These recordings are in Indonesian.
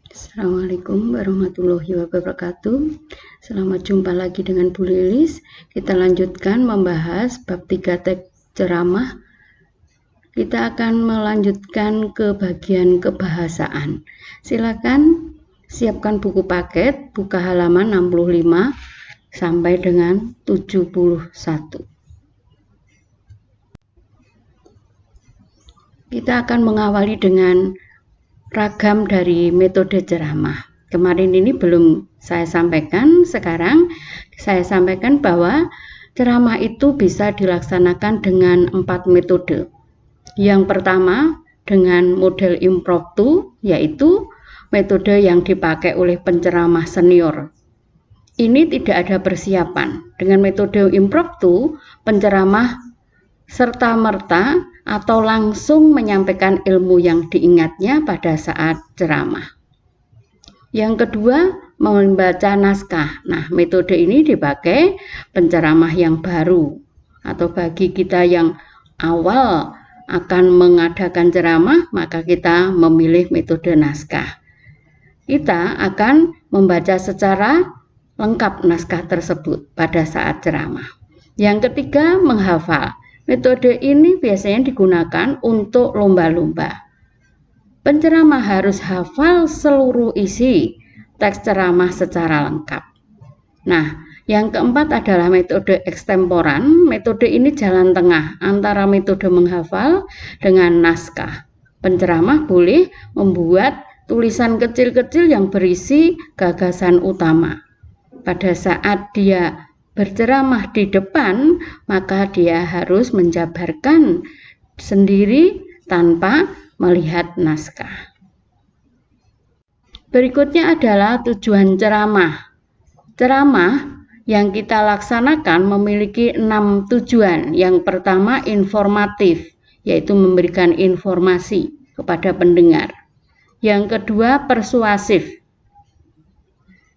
Assalamualaikum warahmatullahi wabarakatuh. Selamat jumpa lagi dengan Bu Lilis. Kita lanjutkan membahas bab 3 teks ceramah. Kita akan melanjutkan ke bagian kebahasaan. Silakan siapkan buku paket, buka halaman 65 sampai dengan 71. Kita akan mengawali dengan ragam dari metode ceramah. Kemarin ini belum saya sampaikan, sekarang saya sampaikan bahwa ceramah itu bisa dilaksanakan dengan 4 metode. Yang pertama dengan model impromptu, yaitu metode yang dipakai oleh penceramah senior. Ini tidak ada persiapan. Dengan metode impromptu, penceramah serta-merta atau langsung menyampaikan ilmu yang diingatnya pada saat ceramah. Yang kedua, membaca naskah. Nah, metode ini dipakai penceramah yang baru atau bagi kita yang awal akan mengadakan ceramah, maka kita memilih metode naskah. Kita akan membaca secara lengkap naskah tersebut pada saat ceramah. Yang ketiga, menghafal. Metode ini biasanya digunakan untuk lomba-lomba. Penceramah harus hafal seluruh isi teks ceramah secara lengkap. Nah, yang keempat adalah metode ekstemporan. Metode ini jalan tengah antara metode menghafal dengan naskah. Penceramah boleh membuat tulisan kecil-kecil yang berisi gagasan utama. Pada saat dia berceramah di depan, maka dia harus menjabarkan sendiri tanpa melihat naskah. Berikutnya adalah tujuan ceramah. Ceramah yang kita laksanakan memiliki 6 tujuan. Yang pertama informatif, yaitu memberikan informasi kepada pendengar. Yang kedua persuasif,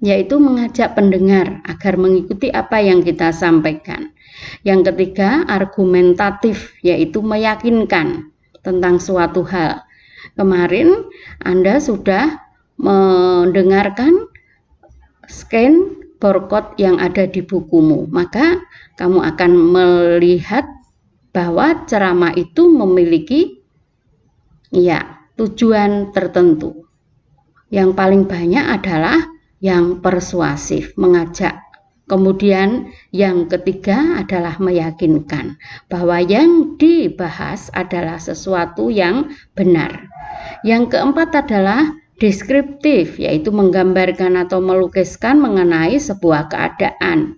yaitu mengajak pendengar agar mengikuti apa yang kita sampaikan. Yang ketiga, argumentatif, yaitu meyakinkan tentang suatu hal. Kemarin Anda sudah mendengarkan scan barcode yang ada di bukumu, maka kamu akan melihat bahwa ceramah itu memiliki tujuan tertentu. Yang paling banyak adalah yang persuasif, mengajak. Kemudian yang ketiga adalah meyakinkan bahwa yang dibahas adalah sesuatu yang benar. Yang keempat adalah deskriptif, yaitu menggambarkan atau melukiskan mengenai sebuah keadaan.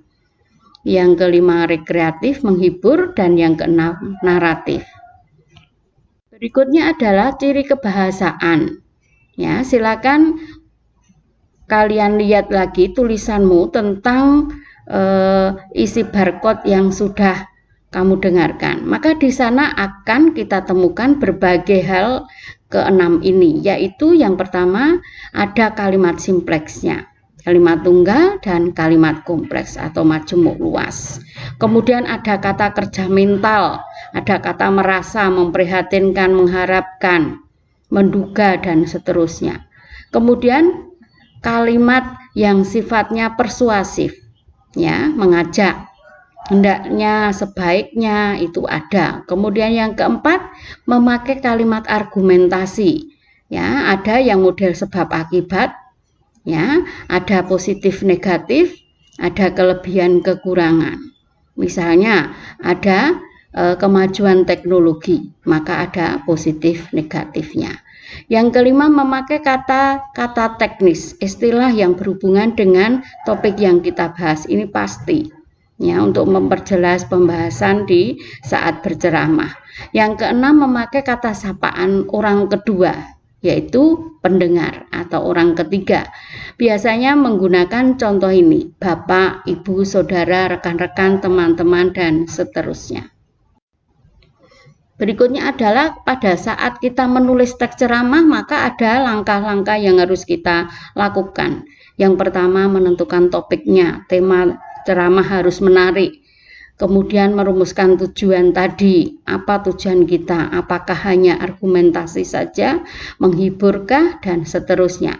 Yang kelima rekreatif, menghibur, dan yang keenam naratif. Berikutnya adalah ciri kebahasaan. Ya, silakan kalian lihat lagi tulisanmu tentang isi barcode yang sudah kamu dengarkan. Maka di sana akan kita temukan berbagai hal ke-6 ini, yaitu yang pertama ada kalimat simpleksnya, kalimat tunggal dan kalimat kompleks atau majemuk luas. Kemudian ada kata kerja mental, ada kata merasa, memprihatinkan, mengharapkan, menduga, dan seterusnya. Kemudian kalimat yang sifatnya persuasif, ya, mengajak, hendaknya, sebaiknya, itu ada. Kemudian yang keempat, memakai kalimat argumentasi, ya, ada yang model sebab akibat, ya, ada positif negatif, ada kelebihan kekurangan. Misalnya ada kemajuan teknologi, maka ada positif negatifnya. Yang kelima, memakai kata-kata teknis, istilah yang berhubungan dengan topik yang kita bahas. Ini pasti, ya, untuk memperjelas pembahasan di saat berceramah. Yang keenam, memakai kata sapaan orang kedua, yaitu pendengar atau orang ketiga. Biasanya menggunakan contoh ini, bapak, ibu, saudara, rekan-rekan, teman-teman, dan seterusnya. Berikutnya adalah pada saat kita menulis teks ceramah, maka ada langkah-langkah yang harus kita lakukan. Yang pertama, menentukan topiknya. Tema ceramah harus menarik. Kemudian merumuskan tujuan tadi. Apa tujuan kita? Apakah hanya argumentasi saja, menghiburkah, dan seterusnya.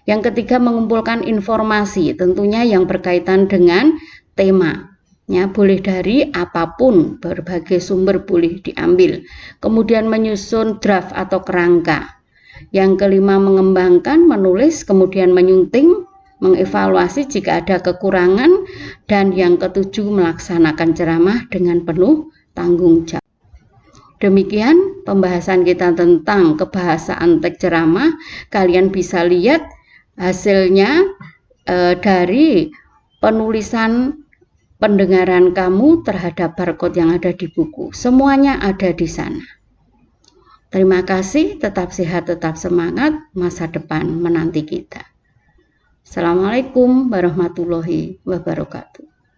Yang ketiga, mengumpulkan informasi, tentunya yang berkaitan dengan tema. Ya, boleh dari apapun, berbagai sumber boleh diambil. Kemudian menyusun draft atau kerangka. Yang kelima, mengembangkan, menulis, kemudian menyunting, mengevaluasi jika ada kekurangan. Dan yang ketujuh, melaksanakan ceramah dengan penuh tanggung jawab. Demikian pembahasan kita tentang kebahasaan teks ceramah. Kalian bisa lihat hasilnya dari penulisan pendengaran kamu terhadap barcode yang ada di buku. Semuanya ada di sana. Terima kasih, tetap sehat, tetap semangat, masa depan menanti kita. Assalamualaikum warahmatullahi wabarakatuh.